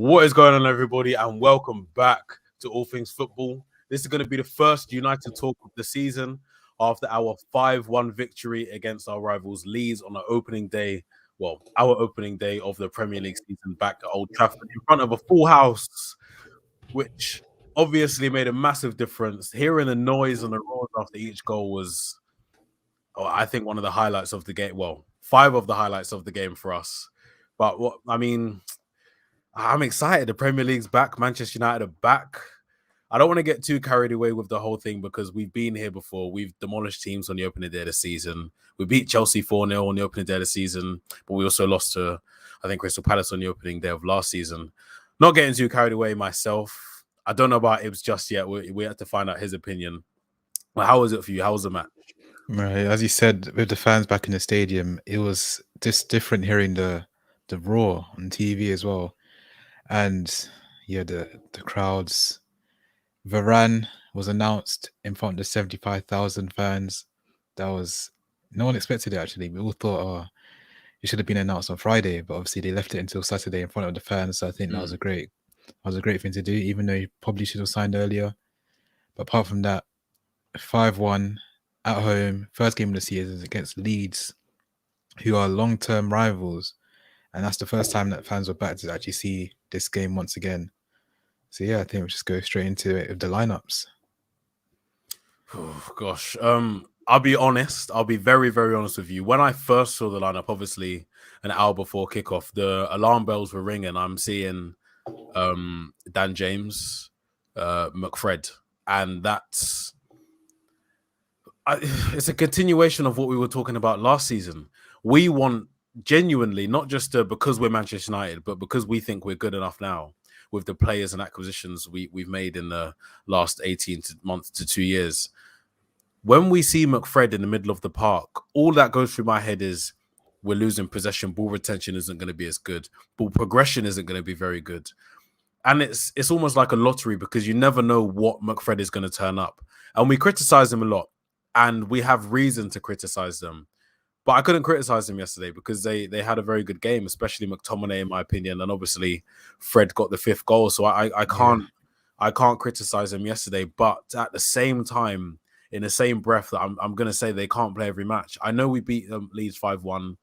What is going on, everybody, and welcome back to All Things Football. This is going to be the first United talk of the season after our 5-1 victory against our rivals Leeds on the opening day. Well, our opening day of the Premier League season back at Old Trafford in front of a full house, which obviously made a massive difference. Hearing the noise and the roars after each goal was, I think, one of the highlights of the game. Well, 5 of the highlights of the game for us. But I'm excited. The Premier League's back. Manchester United are back. I don't want to get too carried away with the whole thing because we've been here before. We've demolished teams on the opening day of the season. We beat Chelsea 4-0 on the opening day of the season, but we also lost to, I think, Crystal Palace on the opening day of last season. Not getting too carried away myself. I don't know about Ibs just yet. We have to find out his opinion. Well, how was it for you? How was the match? Right, as you said, with the fans back in the stadium, it was just different hearing the roar on TV as well. And yeah, the crowds. Varane was announced in front of 75,000 fans. That was, no one expected it actually. We all thought, oh, it should have been announced on Friday, but obviously they left it until Saturday in front of the fans. So I think that was a great thing to do, even though he probably should have signed earlier. But apart from that, 5-1 at home, first game of the season against Leeds, who are long-term rivals. And that's the first time that fans were back to actually see this game once again. So yeah, I think we'll just go straight into it with the lineups. Oh gosh. I'll be honest. I'll be very, very honest with you. When I first saw the lineup, obviously an hour before kickoff, the alarm bells were ringing. I'm seeing Dan James, McFred, and it's a continuation of what we were talking about last season. We want genuinely, not just because we're Manchester United, but because we think we're good enough now with the players and acquisitions we've made in the last 18 months to 2 years. When we see McFred in the middle of the park, all that goes through my head is we're losing possession. Ball retention isn't going to be as good. Ball progression isn't going to be very good. And it's almost like a lottery because you never know what McFred is going to turn up. And we criticize him a lot. And we have reason to criticize them. But I couldn't criticize them yesterday because they had a very good game, especially McTominay, in my opinion. And obviously, Fred got the 5th goal. So I can't criticize them yesterday. But at the same time, in the same breath, that I'm going to say they can't play every match. I know we beat them Leeds 5-1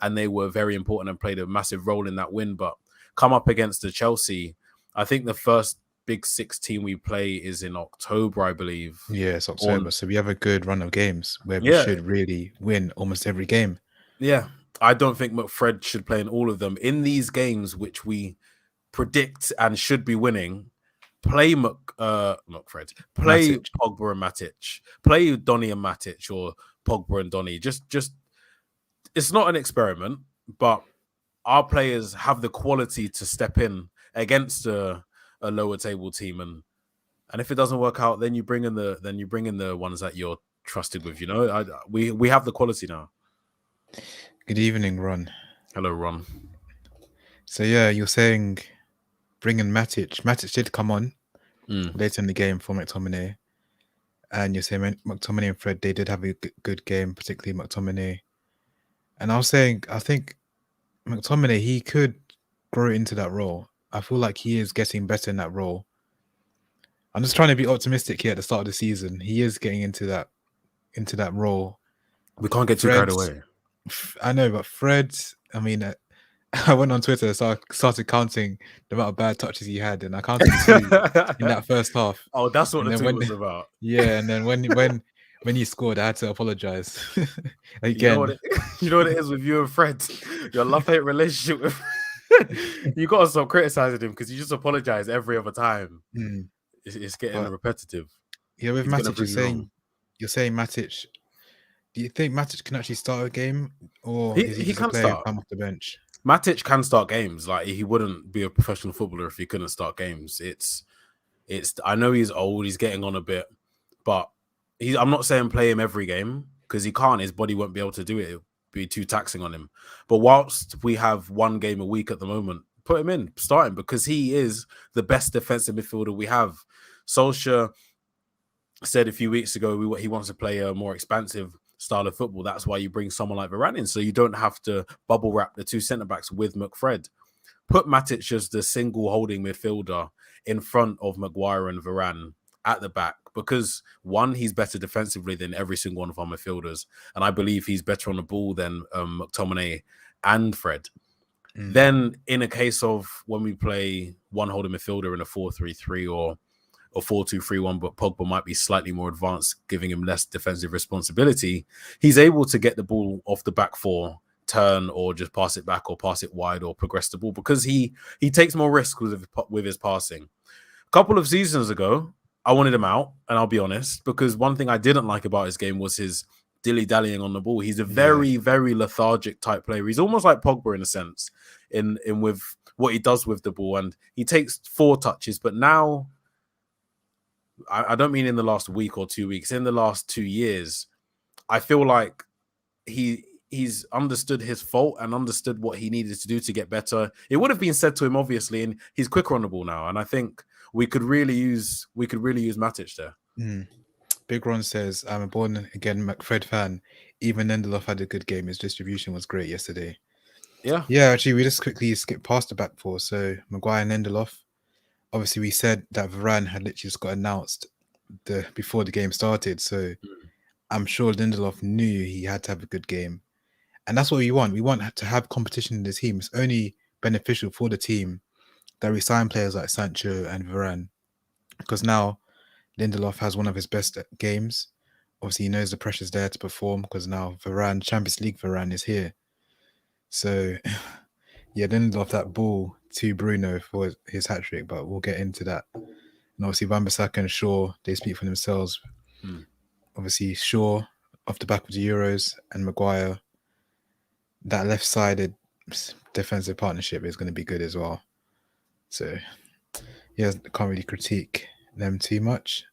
and they were very important and played a massive role in that win. But come up against the Chelsea, I think the first Big 6 team we play is in October, I believe. Yeah, it's October. So we have a good run of games where we should really win almost every game. Yeah. I don't think McFred should play in all of them. In these games, which we predict and should be winning, play McFred, play Matic. Pogba and Matic, play Donny and Matic or Pogba and Donny. Just it's not an experiment, but our players have the quality to step in against a lower table team, and if it doesn't work out, then you bring in the ones that you're trusted with. You know, we have the quality now. Good evening, Ron. Hello, Ron. So yeah, you're saying bringing Matic. Matic did come on later in the game for McTominay, and you're saying McTominay and Fred, they did have a good game, particularly McTominay. And I was saying, I think McTominay, he could grow into that role. I feel like he is getting better in that role. I'm just trying to be optimistic here at the start of the season. He is getting into that role. We can't get too carried away. I know, but Fred, I mean, I went on Twitter, so I started counting the amount of bad touches he had, and I counted 2 in that first half. Oh, that's what the tweet was about. Yeah, and then when he scored, I had to apologize again. You know what it is with you and Fred? Your love-hate relationship with you got to stop criticizing him because you just apologize every other time. It's getting repetitive. Yeah, with Matic, you're saying Matic. Do you think Matic can actually start a game, or is he can start come off the bench? Matic can start games. Like, he wouldn't be a professional footballer if he couldn't start games. It's. I know he's old. He's getting on a bit, but I'm not saying play him every game because he can't. His body won't be able to do it. It'll be too taxing on him. But whilst we have 1 game a week at the moment, put him in, start him, because he is the best defensive midfielder we have. Solskjaer said a few weeks ago he wants to play a more expansive style of football. That's why you bring someone like Varane in, so you don't have to bubble wrap the 2 centre-backs with McFred. put Matic as the single holding midfielder in front of Maguire and Varane at the back, because one, he's better defensively than every single one of our midfielders, and I believe he's better on the ball than McTominay and Fred. Then in a case of when we play one holding midfielder in a 4-3-3 or 4-2-3-1, but Pogba might be slightly more advanced, giving him less defensive responsibility, he's able to get the ball off the back four, turn, or just pass it back or pass it wide or progress the ball, because he takes more risk with his passing. A couple of seasons ago, I wanted him out, and I'll be honest, because one thing I didn't like about his game was his dilly-dallying on the ball. He's a very, very lethargic type player. He's almost like Pogba in a sense, in with what he does with the ball, and he takes 4 touches. But now, I don't mean in the last week or 2 weeks, in the last 2 years, I feel like he's understood his fault and understood what he needed to do to get better. It would have been said to him, obviously, and he's quicker on the ball now. And I think we could really use Matic there. Big Ron says, I'm a born again McFred fan. Even Lindelof had a good game. His distribution was great yesterday. Yeah. Actually, we just quickly skipped past the back four. So Maguire and Lindelof. Obviously, we said that Varane had literally just got announced before the game started. So I'm sure Lindelof knew he had to have a good game. And that's what we want. We want to have competition in the team. It's only beneficial for the team that we sign players like Sancho and Varane, because now Lindelof has one of his best games. Obviously, he knows the pressure's there to perform, because now Varane, Champions League Varane, is here. So, Lindelof, that ball to Bruno for his hat-trick, but we'll get into that. And obviously, Wan-Bissaka and Shaw, they speak for themselves. Obviously, Shaw, off the back of the Euros, and Maguire, that left-sided defensive partnership is going to be good as well. So, I can't really critique them too much.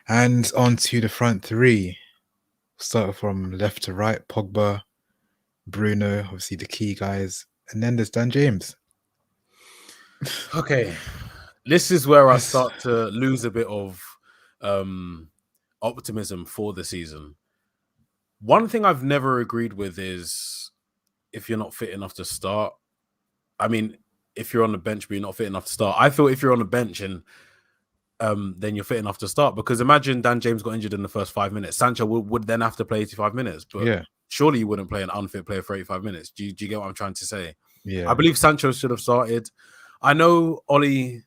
And on to the front three. Start from left to right. Pogba, Bruno, obviously the key guys. And then there's Dan James. Okay. This is where I start to lose a bit of optimism for the season. One thing I've never agreed with is if you're not fit enough to start. I mean, if you're on the bench but you're not fit enough to start. I feel if you're on the bench and then you're fit enough to start, because imagine Dan James got injured in the first 5 minutes. Sancho would then have to play 85 minutes, but surely you wouldn't play an unfit player for 85 minutes. Do you get what I'm trying to say? I believe Sancho should have started. I know Ollie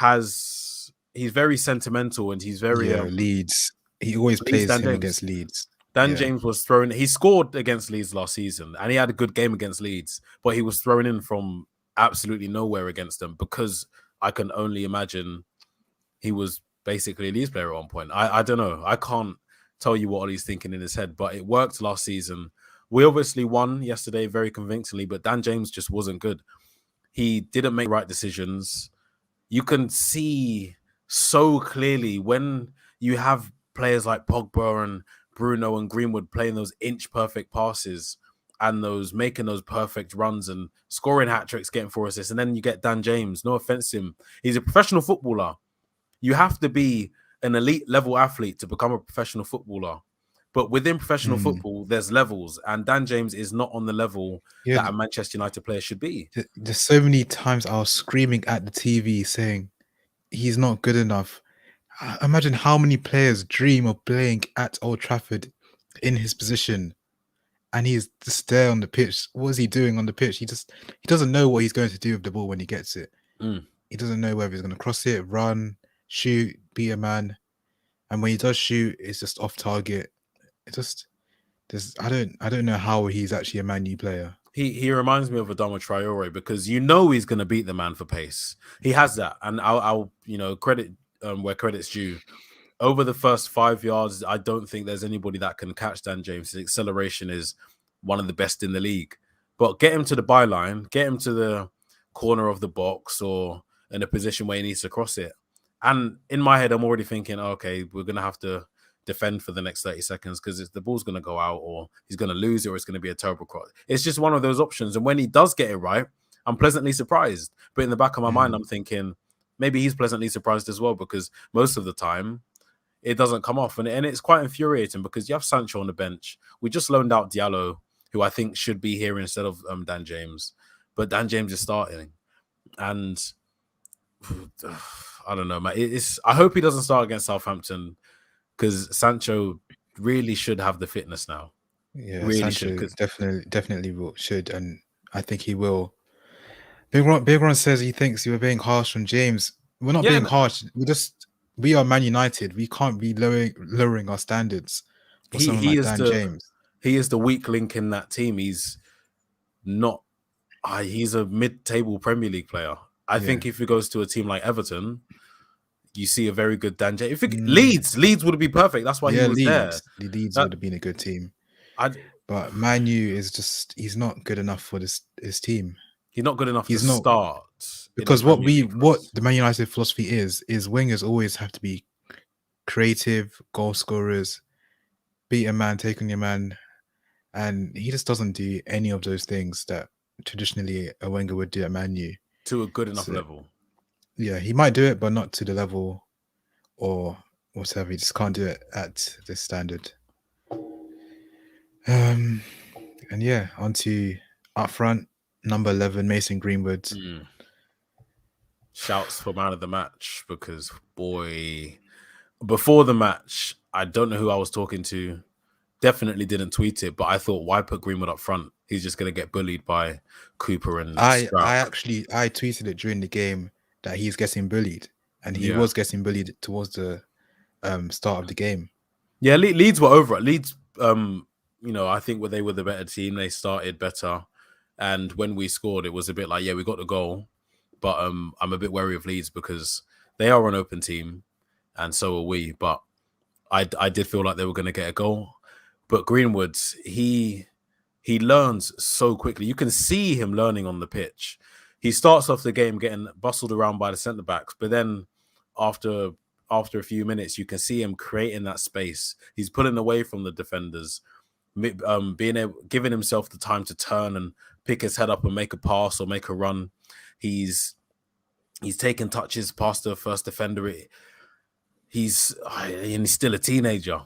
he's very sentimental and he's very Leeds. He always plays him against Leeds. Dan James was thrown. He scored against Leeds last season, and he had a good game against Leeds, but he was thrown in from absolutely nowhere against them, because I can only imagine he was basically a Leeds player at one point. I don't know. I can't tell you what Ollie's thinking in his head, but it worked last season. We obviously won yesterday very convincingly, but Dan James just wasn't good. He didn't make right decisions. You can see so clearly when you have players like Pogba and Bruno and Greenwood playing those inch-perfect passes and making those perfect runs and scoring hat-tricks, getting 4 assists, and then you get Dan James. No offense to him. He's a professional footballer. You have to be an elite level athlete to become a professional footballer. But within professional football, there's levels, and Dan James is not on the level that a Manchester United player should be. There's so many times I was screaming at the TV saying he's not good enough. Imagine how many players dream of playing at Old Trafford in his position, and he's just there on the pitch. What is he doing on the pitch? He doesn't know what he's going to do with the ball when he gets it. He doesn't know whether he's going to cross it, run, shoot, beat a man, and when he does shoot, it's just off target. I don't know how he's actually a Man U player. He reminds me of Adama Traore, because he's going to beat the man for pace. He has that, and I'll credit where credit's due. Over the first 5 yards, I don't think there's anybody that can catch Dan James. His acceleration is one of the best in the league. But get him to the byline, get him to the corner of the box or in a position where he needs to cross it. And in my head, I'm already thinking, okay, we're going to have to defend for the next 30 seconds because the ball's going to go out, or he's going to lose it, or it's going to be a terrible cross. It's just one of those options. And when he does get it right, I'm pleasantly surprised. But in the back of my mind, I'm thinking maybe he's pleasantly surprised as well, because most of the time it doesn't come off. And it's quite infuriating because you have Sancho on the bench. We just loaned out Diallo, who I think should be here instead of Dan James. But Dan James is starting. and I don't know, man. I hope he doesn't start against Southampton because Sancho really should have the fitness now. Yeah, Really should. Sancho Because definitely should, and I think he will. Big Ron says he thinks you were being harsh on James. We're not yeah, being harsh. We are Man United. We can't be lowering our standards for he someone he like is Dan the James. he is the weak link in that team. He's not. He's a mid-table Premier League player. I Yeah. think if he goes to a team like Everton, you see a very good Dan James. If Mm, Leeds would be perfect. That's why he yeah, was there. Leeds. The Leeds That would have been a good team. I, But Man U is he's not good enough for his team. he's not good enough to He's not, start in the because Premier League for what us. the Man United philosophy is wingers always have to be creative, goal scorers, beat a man, take on your man, and he just doesn't do any of those things that traditionally a Wenger would do at Man U. To a good enough So level. yeah, he might do it, but not to the level or whatever. He just can't do it at this standard. And yeah, on to up front, number 11, Mason Greenwood. Shouts for man of the match because boy, before the match, I don't know who I was talking to. Definitely didn't tweet it, but I thought, why put Greenwood up front? He's just going to get bullied by Cooper and I Strouk. actually I tweeted it during the game that he's getting bullied, and he Yeah. was getting bullied towards the start of the game. Yeah, Leeds were over it. Leeds, I think they were the better team. They started better. And when we scored, it was a bit like, yeah, we got the goal. But I'm a bit wary of Leeds because they are an open team, and so are we. But I did feel like they were going to get a goal. But Greenwood, he learns so quickly. You can see him learning on the pitch. He starts off the game getting bustled around by the centre backs, but then after a few minutes, you can see him creating that space. He's pulling away from the defenders, giving himself the time to turn and pick his head up and make a pass or make a run. He's taking touches past the first defender. He's still a teenager.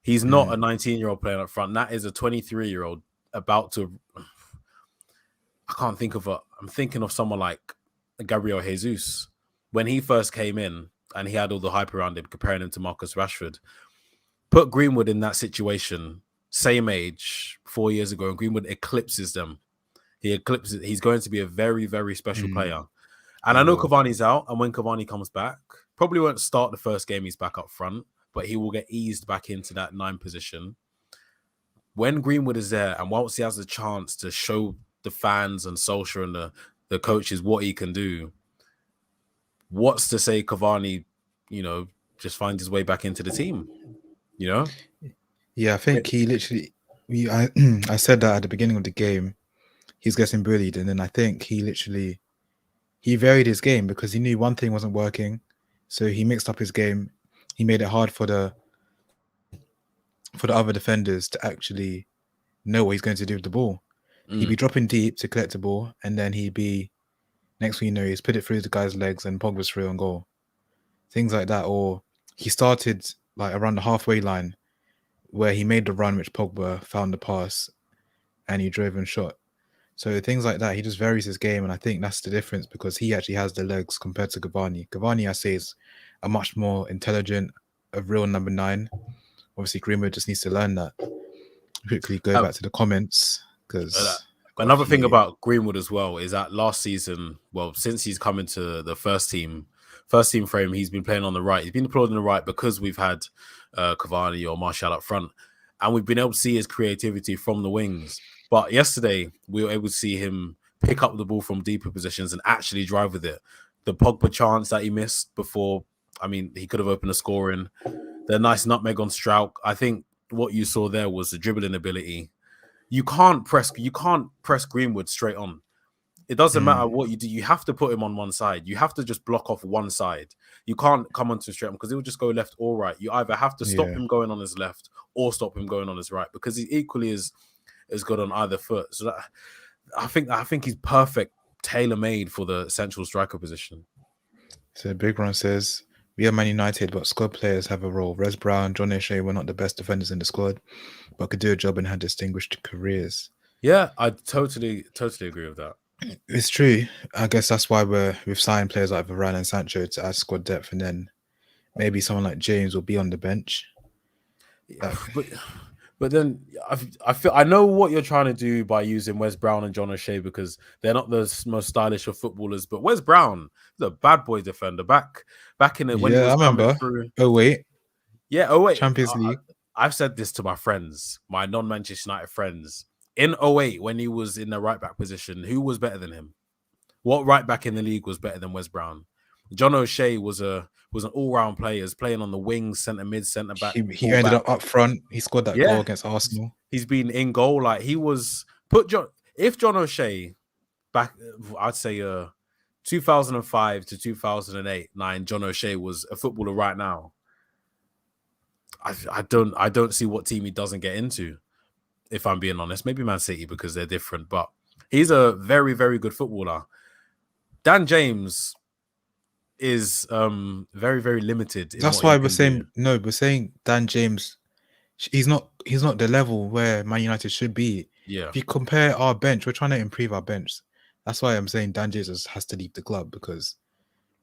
He's not a 19-year-old playing up front. That is a 23-year-old about to. I can't think of I'm thinking of someone like Gabriel Jesus. When he first came in and he had all the hype around him, comparing him to Marcus Rashford. Put Greenwood in that situation, same age, 4 years ago, and Greenwood eclipses them. He's going to be a very, very special player. And He I know will. Cavani's out, and when Cavani comes back, probably won't start the first game he's back up front, but he will get eased back into that 9 position. When Greenwood is there, and once he has a chance to show the fans and Solskjaer and the coaches what he can do, what's to say Cavani, just finds his way back into the team, Yeah, I think he literally. I said that at the beginning of the game, he's getting bullied, and then I think he varied his game because he knew one thing wasn't working, so he mixed up his game. He made it hard for the other defenders to actually know what he's going to do with the ball. He'd be dropping deep to collect the ball, and then he'd be, next thing you know, he's put it through the guy's legs and Pogba's through on goal. Things like that. Or he started like around the halfway line where he made the run, which Pogba found the pass and he drove and shot. So things like that, he just varies his game, and I think that's the difference because he actually has the legs compared to Cavani. Cavani, I say, is a much more intelligent, a real number 9. Obviously, Greenwood just needs to learn that. Quickly go back to the comments because another thing about Greenwood as well is that last season, since he's come into the first team frame, he's been playing on the right. He's been deployed on the right because we've had Cavani or Martial up front, and we've been able to see his creativity from the wings. But yesterday, we were able to see him pick up the ball from deeper positions and actually drive with it. The Pogba chance that he missed before, he could have opened a scoring. The nice nutmeg on Strouk. I think what you saw there was the dribbling ability. You can't press Greenwood straight on. It doesn't matter what you do. You have to put him on one side. You have to just block off one side. You can't come onto straight on because it will just go left or right. You either have to stop him going on his left or stop him going on his right because he equally is good on either foot. So I think he's perfect, tailor-made for the central striker position. So Big Ron says, we are Man United, but squad players have a role. Rez Brown, John O'Shea were not the best defenders in the squad, but could do a job and had distinguished careers. Yeah, I totally agree with that. It's true. I guess that's why we've signed players like Varane and Sancho to add squad depth, and then maybe someone like James will be on the bench. But then I know what you're trying to do by using Wes Brown and John O'Shea because they're not the most stylish of footballers. But Wes Brown is a bad boy defender back in it when he Yeah, I was coming remember. through. Oh wait, Yeah. Oh wait, Champions League. I've said this to my friends, my non-Manchester United friends. In 08, when he was in the right back position, who was better than him? What right back in the league was better than Wes Brown? John O'Shea was an all-round player, playing on the wings, centre mid, centre back, He full ended back. up front. He scored that goal Yeah, against Arsenal. he's been in goal. Like he was if John O'Shea back, I'd say 2005 to 2008-9, John O'Shea was a footballer right now. I don't see what team he doesn't get into. If I'm being honest, maybe Man City because they're different, but he's a very, very good footballer. Dan James is very, very limited in That's what he why we're can do. saying no. We're saying Dan James. He's not the level where Man United should be. Yeah, If you compare our bench, we're trying to improve our bench. That's why I'm saying Dan James has to leave the club, because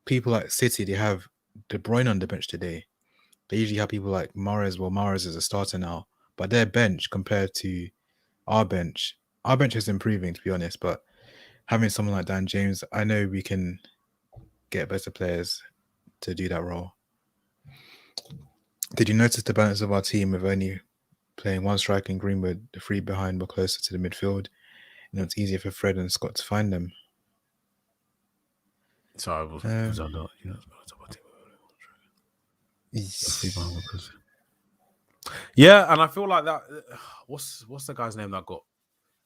people like City, they have De Bruyne on the bench today. They usually have people like Mahrez. Well, Mahrez is a starter now, but their bench compared to our bench is improving, to be honest. But having someone like Dan James, I know we can get better players to do that role. Did you notice the balance of our team with only playing one striker in Greenwood? The three behind were closer to the midfield, and it's easier for Fred and Scott to find them. sorry, was I not? Yeah, and I feel like that. What's the guy's name that got?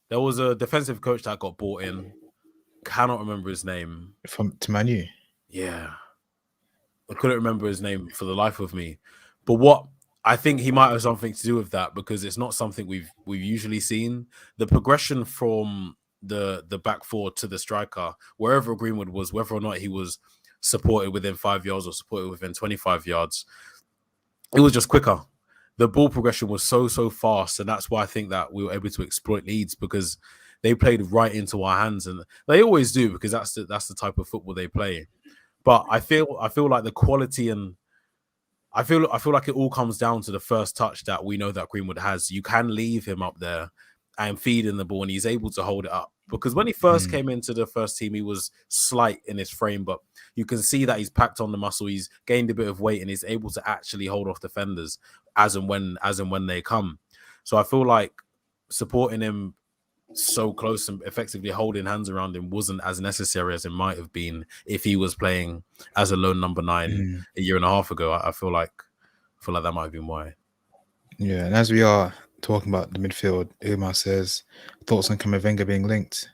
There was a defensive coach that got bought in. Cannot remember his name. From to Man U. Yeah, I couldn't remember his name for the life of me. But what I think he might have something to do with that, because it's not something we've usually seen. The progression from the back four to the striker, wherever Greenwood was, whether or not he was supported within 5 yards or supported within 25 yards, it was just quicker. The ball progression was so fast, and that's why I think that we were able to exploit Leeds, because they played right into our hands, and they always do, because that's the type of football they play. But I feel like the quality, and I feel like it all comes down to the first touch that we know that Greenwood has. You can leave him up there and feed in the ball, and he's able to hold it up. Because when he first came into the first team, he was slight in his frame, but you can see that he's packed on the muscle. He's gained a bit of weight, and he's able to actually hold off defenders as and when they come. So I feel like supporting him so close and effectively holding hands around him wasn't as necessary as it might have been if he was playing as a lone number 9 a year and a half ago. I feel like that might have been why. Yeah, and as we are talking about the midfield, Umar says thoughts on Camavinga being linked.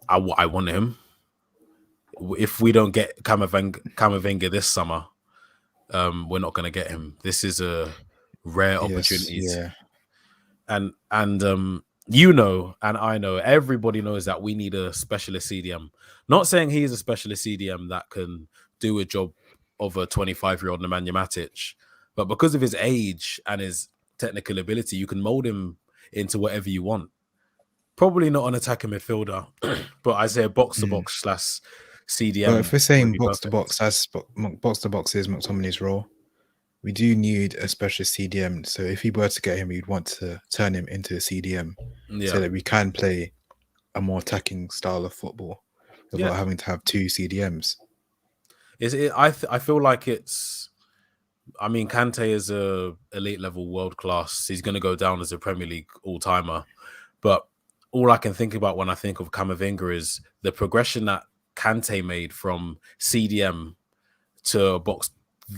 I want him. If we don't get Camavinga this summer, we're not going to get him. This is a rare opportunity. Yeah. And you know, and I know, everybody knows that we need a specialist CDM. Not saying he's a specialist CDM that can do a job of a 25-year-old Nemanja Matic, but because of his age and his technical ability, you can mold him into whatever you want. Probably not an attacking midfielder, but I say a box-to-box / CDM. But if we're saying box-to-box, as box-to-box is McTominay's role, we do need a specialist CDM. So if we were to get him, we'd want to turn him into a CDM so that we can play a more attacking style of football without having to have two CDMs. I feel like it's... I mean, Kante is a elite level world class. He's going to go down as a Premier League all-timer. But all I can think about when I think of Camavinga is the progression that Kante made from CDM to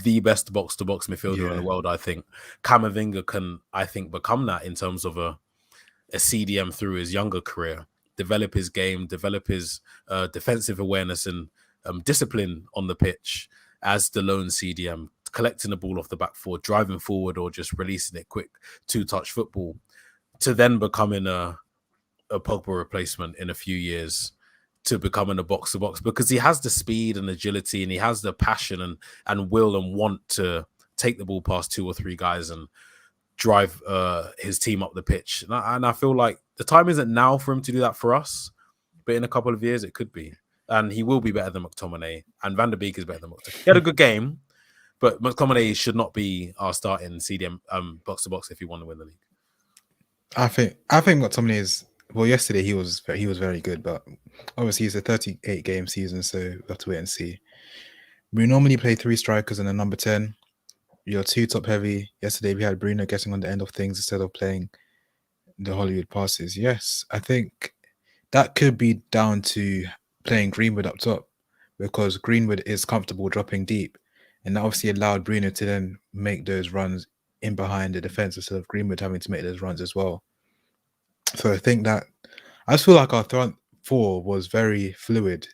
the best box-to-box midfielder in the world. I think Camavinga can, become that in terms of a CDM through his younger career, develop his game, develop his defensive awareness and discipline on the pitch as the lone CDM, collecting the ball off the back four, driving forward, or just releasing it quick, two-touch football, to then becoming a Pogba replacement in a few years, to becoming a box-to-box, because he has the speed and agility, and he has the passion and will and want to take the ball past 2 or 3 guys and drive his team up the pitch. And I feel like the time isn't now for him to do that for us, but in a couple of years it could be. And he will be better than McTominay. And Van der Beek is better than McTominay. He had a good game, but McTominay should not be our starting CDM box to box if you want to win the league. I think McTominay is, well, yesterday he was very good, but obviously it's a 38-game season, so we have to wait and see. We normally play 3 strikers and a number 10. You're 2 top heavy. Yesterday we had Bruno getting on the end of things instead of playing the Hollywood passes. Yes, I think that could be down to playing Greenwood up top, because Greenwood is comfortable dropping deep, and that obviously allowed Bruno to then make those runs in behind the defense instead of Greenwood having to make those runs as well. So I think that I just feel like our front 4 was very fluid.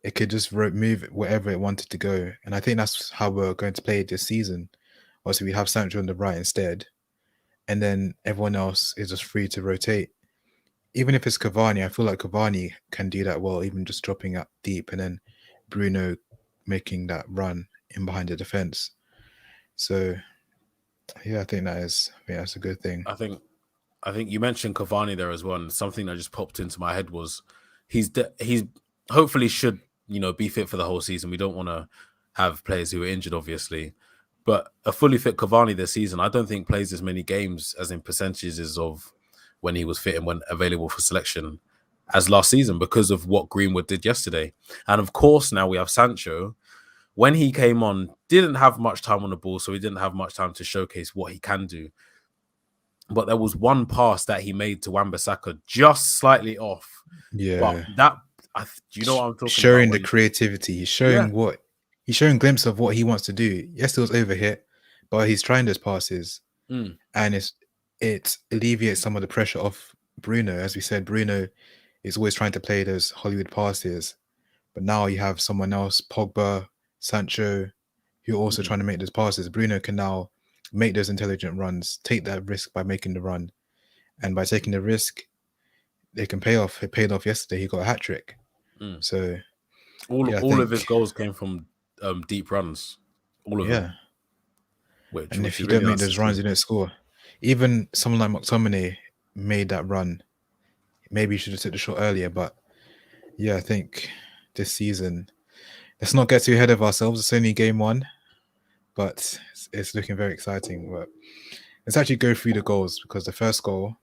It could just move wherever it wanted to go, and I think that's how we're going to play this season. Obviously, we have Sancho on the right instead, and then everyone else is just free to rotate. Even if it's Cavani, I feel like Cavani can do that well, even just dropping up deep and then Bruno making that run in behind the defense. So, yeah, I think that's a good thing. I think you mentioned Cavani there as well, and something that just popped into my head was he's hopefully should be fit for the whole season. We don't want to have players who are injured, obviously, but a fully fit Cavani this season, I don't think plays as many games as in percentages of when he was fit and when available for selection as last season because of what Greenwood did yesterday. And of course, now we have Sancho. When he came on, didn't have much time on the ball, so he didn't have much time to showcase what he can do. But there was one pass that he made to Wan-Bissaka just slightly off. Yeah. But that, do you know what I'm talking showing about? The creativity. He's showing he's showing a glimpse of what he wants to do. Yes, it was overhit, but he's trying those passes. And it alleviates some of the pressure off Bruno. As we said, Bruno is always trying to play those Hollywood passes. But now you have someone else, Pogba, Sancho, who are also trying to make those passes. Bruno can now make those intelligent runs, take that risk by making the run. And by taking the risk, they can pay off. It paid off yesterday. He got a hat-trick. So all of his goals came from deep runs. All of them. And if you don't make those runs, you don't score. Even someone like McTominay made that run. Maybe you should have took the shot earlier, but yeah, I think this season, let's not get too ahead of ourselves. It's only game 1, but it's looking very exciting. But let's actually go through the goals, because the first goal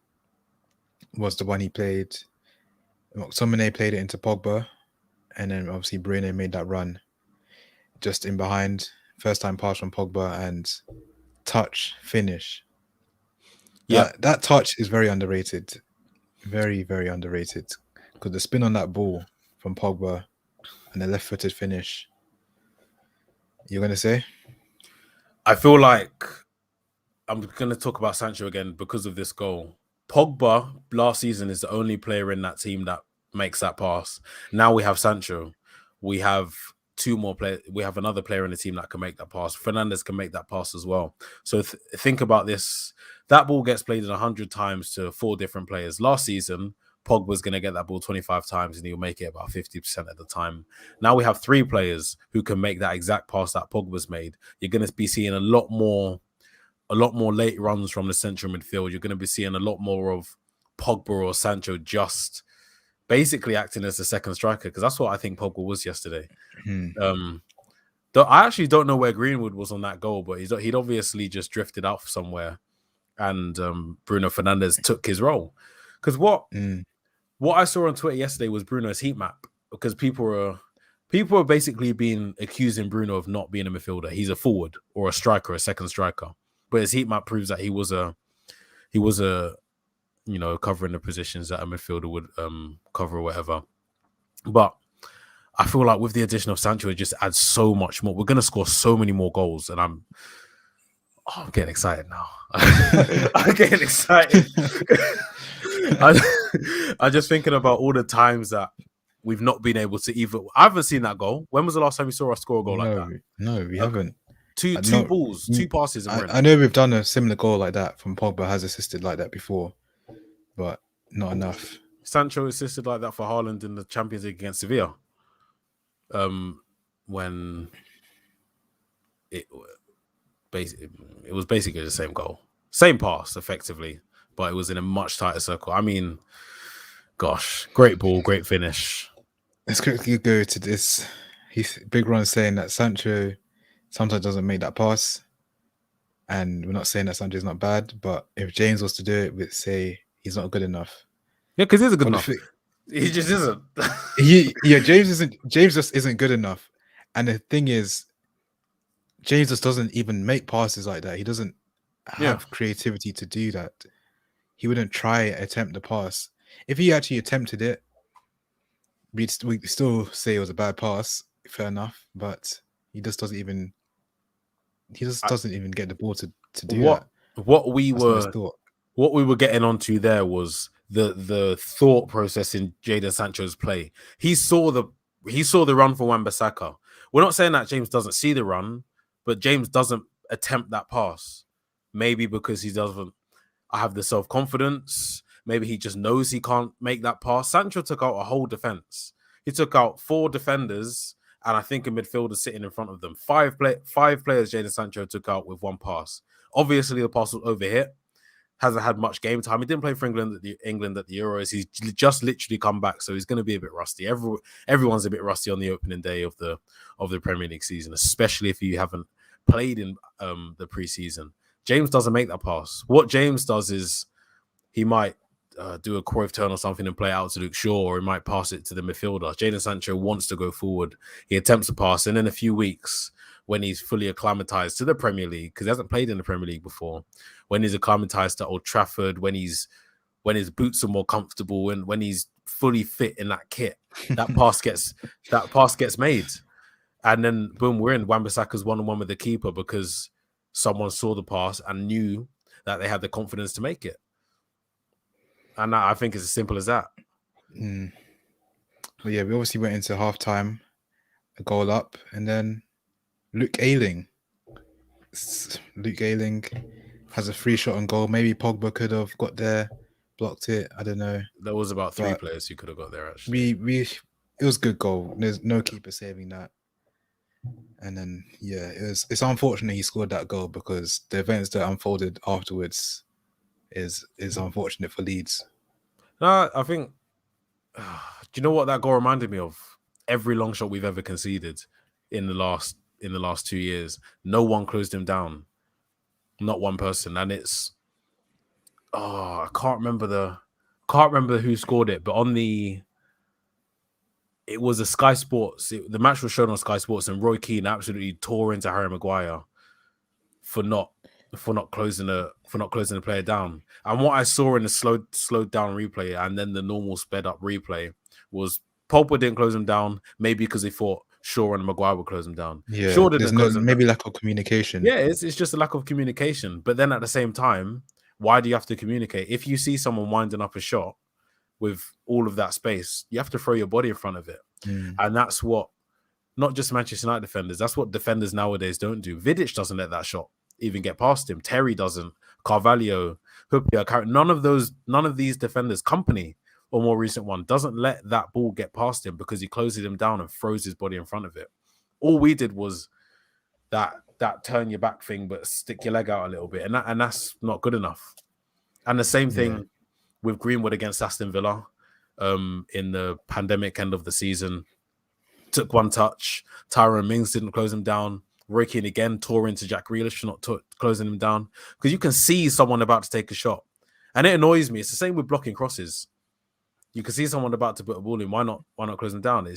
was the one he played. McTominay played it into Pogba, and then obviously Bruno made that run just in behind. First time pass from Pogba and touch, finish. Yeah, that touch is very underrated. Very, very underrated. Because the spin on that ball from Pogba and the left-footed finish. You're going to say? I feel like I'm going to talk about Sancho again because of this goal. Pogba last season is the only player in that team that makes that pass. Now we have Sancho. We have 2 more players. We have another player in the team that can make that pass. Fernandes can make that pass as well. So think about this. That ball gets played 100 times to 4 different players. Last season, Pogba's going to get that ball 25 times and he'll make it about 50% of the time. Now we have 3 players who can make that exact pass that Pogba's made. You're going to be seeing a lot more late runs from the central midfield. You're going to be seeing a lot more of Pogba or Sancho just basically acting as the second striker, because that's what I think Pogba was yesterday. I actually don't know where Greenwood was on that goal, but he'd obviously just drifted out somewhere, and Bruno Fernandes took his role. Because what I saw on Twitter yesterday was Bruno's heat map, because people are basically accusing Bruno of not being a midfielder. He's a forward or a striker, a second striker. But his heat map proves that he was a covering the positions that a midfielder would cover or whatever. But I feel like with the addition of Sancho, it just adds so much more. We're going to score so many more goals, and I'm getting excited now. I'm getting excited. I'm just thinking about all the times that we've not been able to even. I haven't seen that goal. When was the last time you saw us score a goal like that? No, we haven't. Two balls, 2 passes. I know we've done a similar goal like that from Pogba, has assisted like that before, but not enough. Sancho assisted like that for Haaland in the Champions League against Sevilla. When it was basically the same goal, same pass, effectively, but it was in a much tighter circle. I mean, Gosh, great ball, great finish. Let's quickly go to this. Big Ron saying that Sancho sometimes doesn't make that pass. And we're not saying that Sancho's not bad, but if James was to do it, we'd say he's not good enough. Yeah, because he's a good But enough. He just isn't. James just isn't good enough. And the thing is, James just doesn't even make passes like that. He doesn't have creativity to do that. He wouldn't attempt the pass. If he actually attempted it, we'd still say it was a bad pass. Fair enough, but he just doesn't even. He just doesn't even get the ball to do that. What we were getting onto there was the thought process in Jadon Sancho's play. He saw the run for Wan-Bissaka. We're not saying that James doesn't see the run, but James doesn't attempt that pass. Maybe because he doesn't have the self-confidence. Maybe he just knows he can't make that pass. Sancho took out a whole defense. He took out 4 defenders and I think a midfielder sitting in front of them. 5 players Jadon Sancho took out with 1 pass. Obviously, the pass was overhit. Hasn't had much game time. He didn't play for England at the Euros. He's just literally come back, so he's going to be a bit rusty. Everyone's a bit rusty on the opening day of the Premier League season, especially if you haven't played in the preseason. James doesn't make that pass. What James does is he might do a Cruyff turn or something and play out to Luke Shaw, or he might pass it to the midfielder. Jadon Sancho wants to go forward. He attempts a pass, and in a few weeks, when he's fully acclimatized to the Premier League, because he hasn't played in the Premier League before, when he's acclimatized to Old Trafford, when his boots are more comfortable, and when he's fully fit in that kit, that pass gets made. And then boom, we're in. Wan-Bissaka's 1-on-1 with the keeper because someone saw the pass and knew that they had the confidence to make it. And I think it's as simple as that. But yeah, we obviously went into halftime, a goal up, and then Luke Ayling has a free shot on goal. Maybe Pogba could have got there, blocked it. I don't know. There was about 3 players who could have got there, actually. It was a good goal. There's no keeper saving that. And then, yeah, it's unfortunate he scored that goal because the events that unfolded afterwards is unfortunate for Leeds. No, I think... do you know what that goal reminded me of? Every long shot we've ever conceded in the last 2 years. No one closed him down. Not one person. And it's... I can't remember who scored it, but it was a Sky Sports. The match was shown on Sky Sports, and Roy Keane absolutely tore into Harry Maguire for not closing the player down. And what I saw in the slowed down replay and then the normal sped up replay was Pogba didn't close him down, maybe because he thought Shaw and Maguire would close him down. Yeah, Shaw didn't close him maybe down. lack of communication. Yeah, it's just a lack of communication. But then at the same time, why do you have to communicate? If you see someone winding up a shot with all of that space, you have to throw your body in front of it. And that's what, not just Manchester United defenders, that's what defenders nowadays don't do. Vidic doesn't let that shot even get past him. Terry doesn't. Carvalho, Hupia, none of these defenders, Company or more recent one, doesn't let that ball get past him because he closes him down and throws his body in front of it. All we did was that turn your back thing, but stick your leg out a little bit, and that's not good enough. And the same thing with Greenwood against Aston Villa in the pandemic end of the season. Took one touch. Tyrone Mings didn't close him down. Roy Keane again tore into Jack Grealish for not closing him down, because you can see someone about to take a shot, and it annoys me. It's the same with blocking crosses. You can see someone about to put a ball in. Why not close them down? And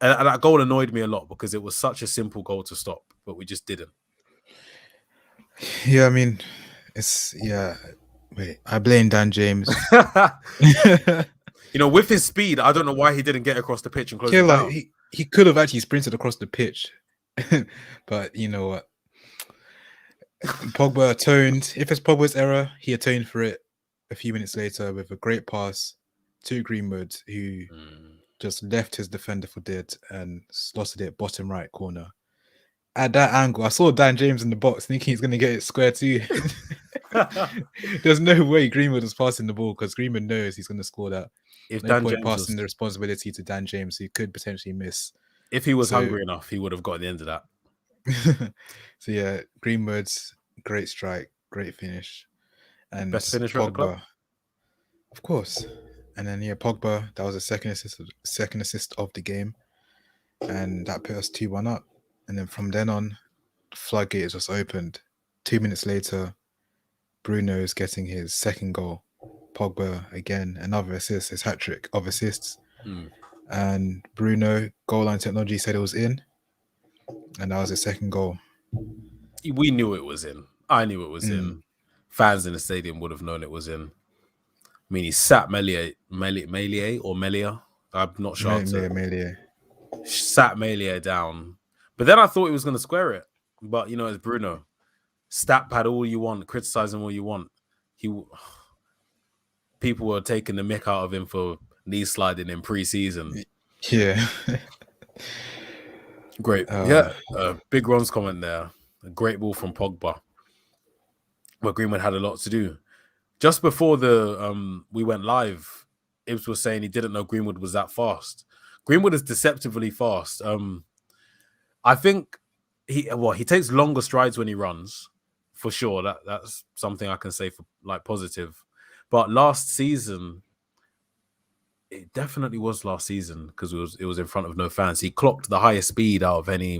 that goal annoyed me a lot because it was such a simple goal to stop, but we just didn't. Yeah, I mean, Wait, I blame Dan James. With his speed, I don't know why he didn't get across the pitch and close it down. He could have actually sprinted across the pitch. But you know what? Pogba atoned. If it's Pogba's error, he atoned for it a few minutes later with a great pass to Greenwood, who just left his defender for dead and slotted it bottom right corner. At that angle, I saw Dan James in the box thinking he's going to get it square too. There's no way Greenwood was passing the ball because Greenwood knows he's going to score that. If no Dan point James passing the responsibility to Dan James, who could potentially miss. If he was hungry enough, he would have got the end of that. So yeah, Greenwood's great strike, great finish, and best finisher at the club, of course. And then Pogba, that was the second assist of the game, and that put us 2-1 up. And then from then on, the floodgate just opened. 2 minutes later, Bruno is getting his second goal. Pogba again, another assist, his hat trick of assists. And Bruno, goal line technology said it was in, and that was his second goal. We knew it was in. I knew it was in. Fans in the stadium would have known it was in. I mean, he sat Melia. I'm not sure. Sat Melia down. But then I thought he was going to square it. But, you know, it's Bruno. Stat pad all you want. Criticize him all you want. People were taking the mick out of him for knee sliding in pre-season. Yeah. Great. Big Ron's comment there. A great ball from Pogba. But Greenwood had a lot to do. Just before we went live, Ibs was saying he didn't know Greenwood was that fast. Greenwood is deceptively fast. I think he takes longer strides when he runs, for sure. That's something I can say for like positive. But last season, it definitely was last season because it was in front of no fans. He clocked the highest speed out of any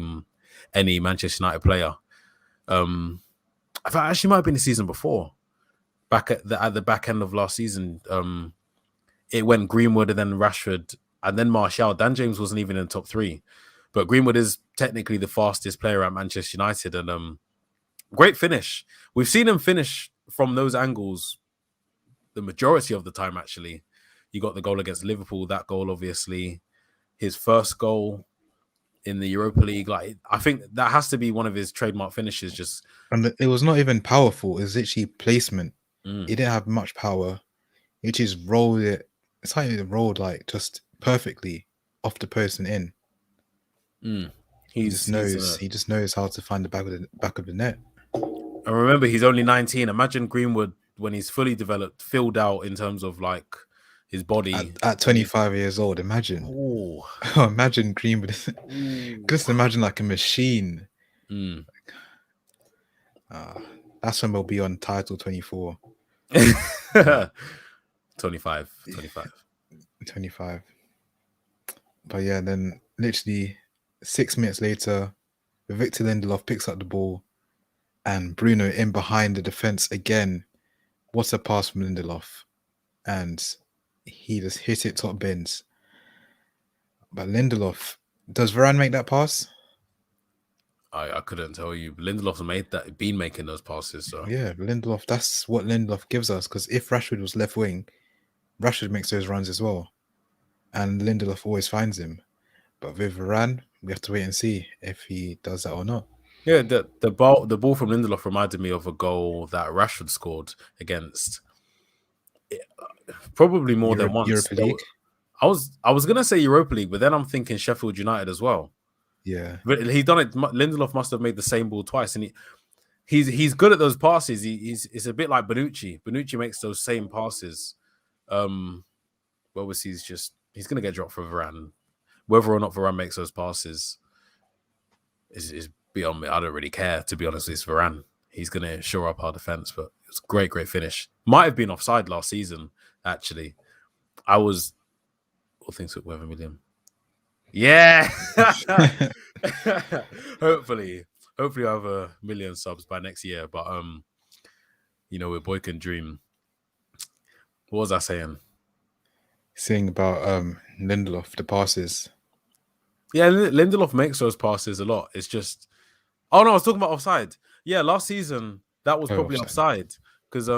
Manchester United player. I thought actually might have been the season before. Back at the back end of last season, it went Greenwood and then Rashford and then Martial. Dan James wasn't even in the top 3, but Greenwood is technically the fastest player at Manchester United, and great finish. We've seen him finish from those angles the majority of the time. Actually, you got the goal against Liverpool. That goal, obviously, his first goal in the Europa League. Like, I think that has to be one of his trademark finishes. And it was not even powerful. It was literally placement. He didn't have much power. He just rolled it. It's like it rolled like just perfectly off the post and in. He just knows how to find the back of the net. And remember, he's only 19. Imagine Greenwood when he's fully developed, filled out in terms of like his body at 25 years old. Imagine. Imagine Greenwood. Just imagine like a machine. That's when we'll be on title 24. 25. But yeah, then literally 6 minutes later, Victor Lindelof picks up the ball and Bruno in behind the defense again. What a pass from Lindelof. And he just hit it top bins. But Lindelof, does Varane make that pass? I couldn't tell you. Lindelof's been making those passes. So yeah, Lindelof. That's what Lindelof gives us. Because if Rashford was left wing, Rashford makes those runs as well, and Lindelof always finds him. But with Varane, we have to wait and see if he does that or not. Yeah, the ball from Lindelof reminded me of a goal that Rashford scored against. Probably more than once. Europa League. I was gonna say Europa League, but then I'm thinking Sheffield United as well. Yeah, but he's done it. Lindelof must have made the same ball twice, and he's good at those passes. It's a bit like Bonucci. Bonucci makes those same passes. Obviously he's gonna get dropped for Varane. Whether or not Varane makes those passes is beyond me. I don't really care, to be honest. It's Varane. He's gonna shore up our defense, but it's a great great might have been offside last season. Actually, all things with Weather Million. Yeah. Hopefully I have 1 million subs by next year. But we're boy can dream. What was I saying? Saying about Lindelof, the passes. Yeah, Lindelof makes those passes a lot. It's just, oh no, I was talking about offside. Yeah, last season that was probably offside because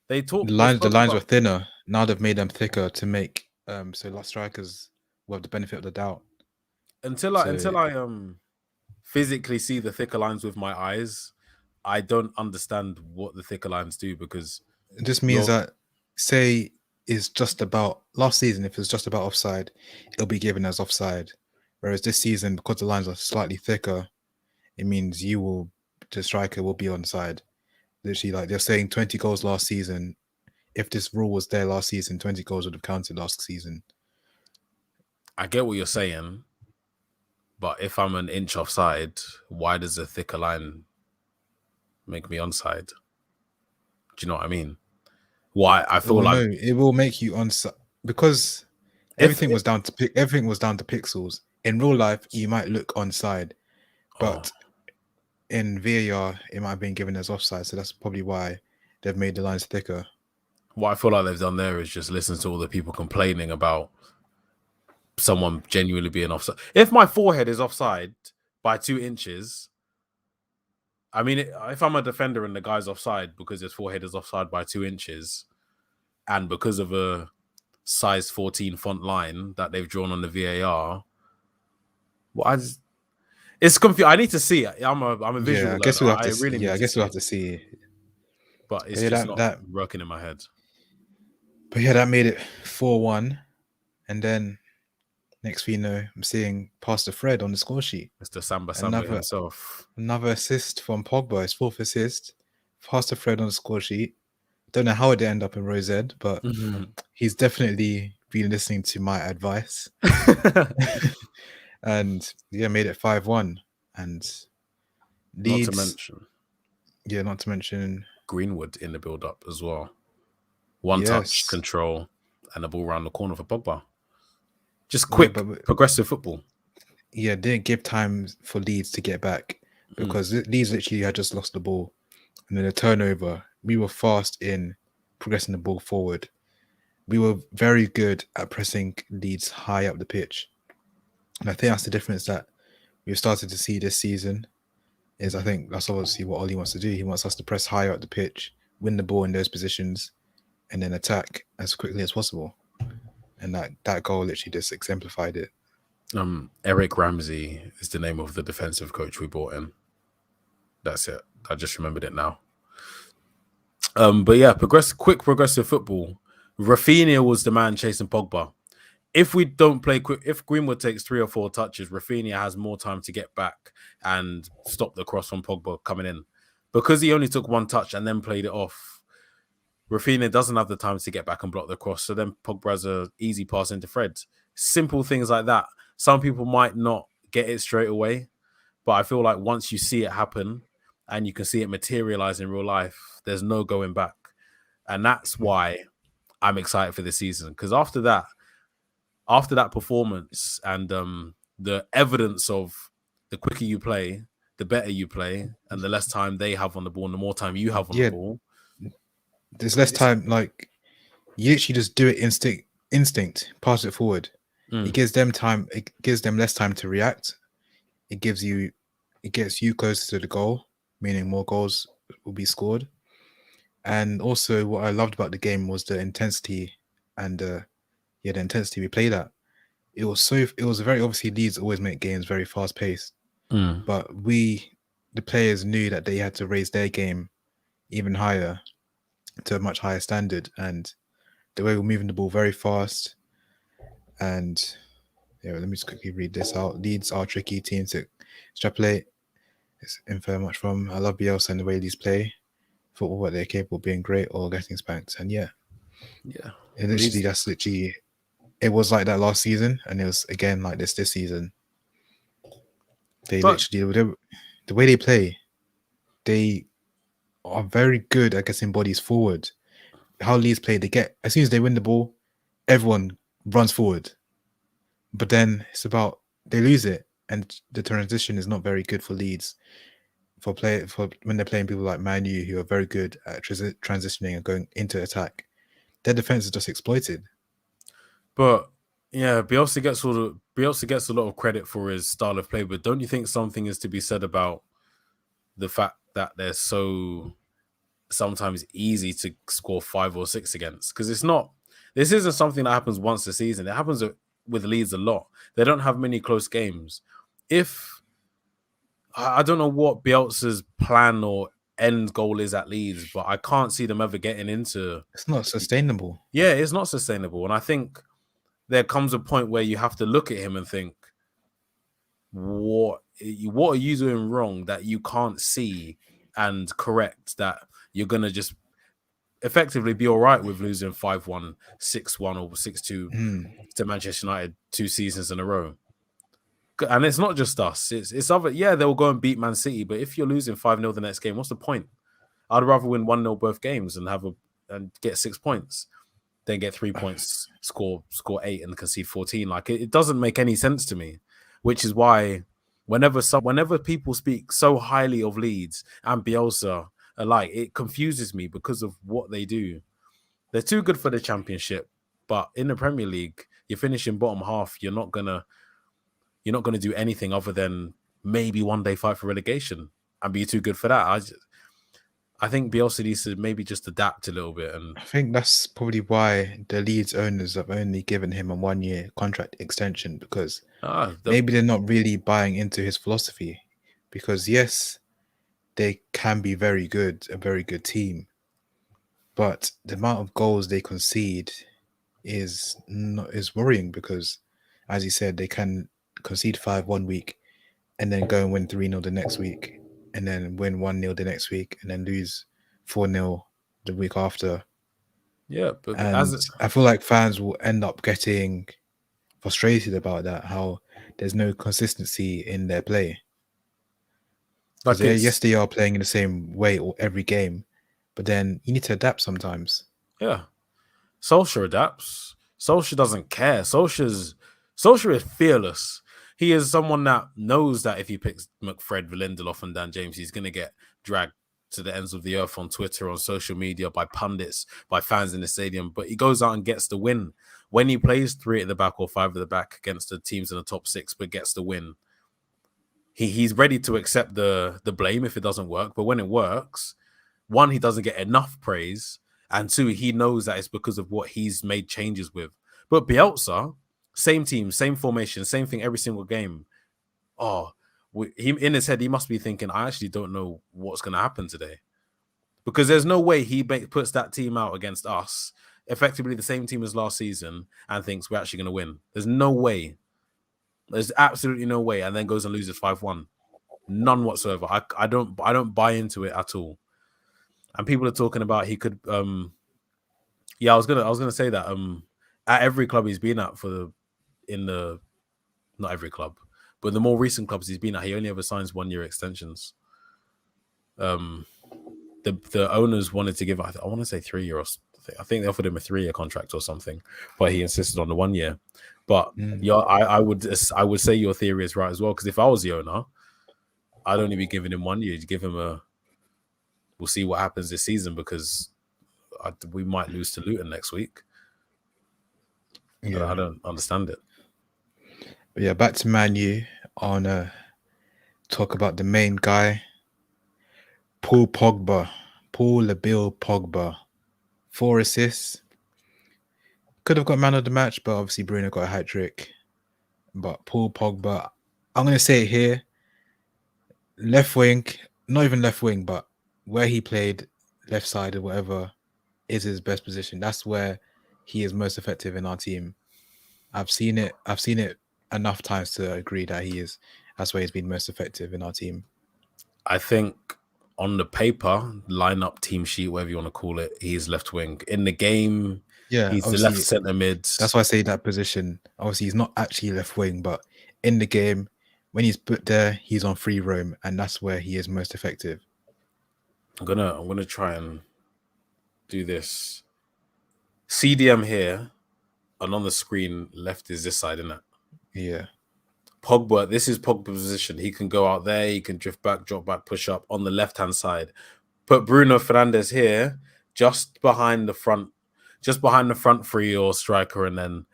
they talked. The lines were thinner. Now they've made them thicker to make so last strikers will have the benefit of the doubt. Until I physically see the thicker lines with my eyes, I don't understand what the thicker lines do, because it just means that, say, is just about last season, if it's just about offside, it'll be given as offside. Whereas this season, because the lines are slightly thicker, it means the striker will be onside. Literally, like they're saying 20 goals last season. If this rule was there last season, 20 goals would have counted last season. I get what you're saying, but if I'm an inch offside, why does a thicker line make me onside? Do you know what I mean? Why I feel like it will make you onside. because If everything was down to pixels. In real life, you might look onside, but in VAR, it might have been given as offside. So that's probably why they've made the lines thicker. what I feel like they've done there is just listen to all the people complaining about someone genuinely being offside. If my forehead is offside by 2 inches, I mean, if I'm a defender and the guy's offside because his forehead is offside by 2 inches, and because of a size 14 font line that they've drawn on the VAR, well, it's confusing. I need to see it. I'm a visual I guess learner. we'll have I to. really Yeah, need I to guess see we'll have it, to see. but it's But yeah, just not working in my head. But yeah, that made it 4-1, and then next thing you know, I'm seeing Pastor Fred on the score sheet. Mr. Samba himself. Another assist from Pogba, his 4th assist. Pastor Fred on the score sheet. Don't know how it ended up in Rose Ed, but he's definitely been listening to my advice. And yeah, made it 5-1. And Leeds, not to mention Greenwood in the build-up as well. One touch, control, and the ball around the corner for Pogba. Just quick, progressive football. Yeah, didn't give time for Leeds to get back because Leeds literally had just lost the ball. And then a turnover. We were fast in progressing the ball forward. We were very good at pressing Leeds high up the pitch. And I think that's the difference that we've started to see this season. I think that's obviously what Ollie wants to do. He wants us to press higher up the pitch, win the ball in those positions, and then attack as quickly as possible. And that goal literally just exemplified it. Eric Ramsey is the name of the defensive coach we brought in. That's it. I just remembered it now. But yeah, quick progressive football. Rafinha was the man chasing Pogba. If we don't play quick, if Greenwood takes 3 or 4 touches, Rafinha has more time to get back and stop the cross from Pogba coming in. Because he only took 1 touch and then played it off, Rafinha doesn't have the time to get back and block the cross. So then Pogba has an easy pass into Fred. Simple things like that. Some people might not get it straight away, but I feel like once you see it happen and you can see it materialize in real life, there's no going back. And that's why I'm excited for this season. Because after that performance and the evidence of the quicker you play, the better you play, and the less time they have on the ball and the more time you have on the ball. There's less time. Like, you actually just do it instinct, pass it forward. It gives them time. It gives them less time to react. It gets you closer to the goal, meaning more goals will be scored. And also, what I loved about the game was the intensity and the intensity we played at. It was very obviously Leeds always make games very fast paced, but the players knew that they had to raise their game even higher to a much higher standard, and the way we're moving the ball very fast. And yeah, let me just quickly read this out. Leeds are a tricky team to extrapolate. It's infer much from. I love Bielsa and the way Leeds play. Football, what they're capable of being great or getting spanked. And yeah. It was like that last season, and it was again like this season. The way they play, they are very good at getting bodies forward. How Leeds play, as soon as they win the ball, everyone runs forward. But then it's about they lose it, and the transition is not very good for Leeds. For when they're playing people like Man U, who are very good at transitioning and going into attack, their defense is just exploited. But yeah, Bielsa gets a lot of credit for his style of play. But don't you think something is to be said about the fact that they're so sometimes easy to score 5 or 6 against? Because this isn't something that happens once a season. It happens with Leeds a lot. They don't have many close games. I don't know what Bielsa's plan or end goal is at Leeds, but I can't see them ever getting into. It's not sustainable. Yeah, it's not sustainable. And I think there comes a point where you have to look at him and think, what are you doing wrong that you can't see and correct, that you're going to just effectively be all right with losing 5-1, 6-1 or 6-2 to Manchester United 2 seasons in a row. And it's not just us. It's other. Yeah, they'll go and beat Man City, but if you're losing 5-0 the next game, what's the point? I'd rather win 1-0 both games and get 6 points. then get 3 points, score 8, and concede 14. Like it doesn't make any sense to me, which is why whenever people speak so highly of Leeds and Bielsa alike, it confuses me because of what they do. They're too good for the Championship, but in the Premier League, you're finishing bottom half. You're not gonna do anything other than maybe one day fight for relegation and be too good for that. I think Bielsa needs to maybe just adapt a little bit. And I think that's probably why the Leeds owners have only given him a 1-year contract extension, because maybe they're not really buying into his philosophy. Because yes, they can be a very good team, but the amount of goals they concede is worrying, because, as you said, they can concede 5 1 week and then go and win 3-0 the next week, and then win 1-0 the next week, and then lose 4-0 the week after. Yeah, but and I feel like fans will end up getting frustrated about that, how there's no consistency in their play. Because they are playing in the same way every game, but then you need to adapt sometimes. Yeah. Solskjaer adapts. Solskjaer doesn't care. Solskjaer is fearless. He is someone that knows that if he picks McFred, Lindelof, and Dan James, he's going to get dragged to the ends of the earth on Twitter, on social media, by pundits, by fans in the stadium. But he goes out and gets the win. When he plays 3 at the back or 5 at the back against the teams in the top 6, but gets the win, he's ready to accept the blame if it doesn't work. But when it works, 1, he doesn't get enough praise, and 2, he knows that it's because of what he's made changes with. But Bielsa, same team, same formation, same thing every single game. He in his head, he must be thinking, I actually don't know what's going to happen today. Because there's no way he puts that team out against us, effectively the same team as last season, and thinks we're actually going to win. There's no way. There's absolutely no way. And then goes and loses 5-1. None whatsoever. I don't buy into it at all. And people are talking about he could. I was gonna say that at every club he's been at not every club, but the more recent clubs he's been at, he only ever signs 1-year extensions. The owners wanted to give, I want to say 3 years. I think they offered him a 3-year contract or something, but he insisted on the 1 year. But I would say your theory is right as well, because if I was the owner, I'd only be giving him 1 year. You'd give him we'll see what happens this season, because we might lose to Luton next week. Yeah. I don't understand it. But yeah, back to Man U. I want to talk about the main guy, Paul Labille Pogba. 4 assists. Could have got man of the match, but obviously Bruno got a hat-trick. But Paul Pogba, I'm going to say it here, left wing, not even left wing, but where he played, left side or whatever, is his best position. That's where he is most effective in our team. I've seen it enough times to agree that that's where he's been most effective in our team. I think on the paper, lineup, team sheet, whatever you want to call it, he's left wing. In the game, he's the left centre mid. That's why I say that position. Obviously, he's not actually left wing, but in the game, when he's put there, he's on free roam, and that's where he is most effective. I'm gonna try and do this. CDM here, and on the screen left is this side, isn't it? Yeah. Pogba, this is Pogba's position. He can go out there, he can drift back, drop back, push up on the left-hand side. Put Bruno Fernandes here, just behind the front three or striker, and then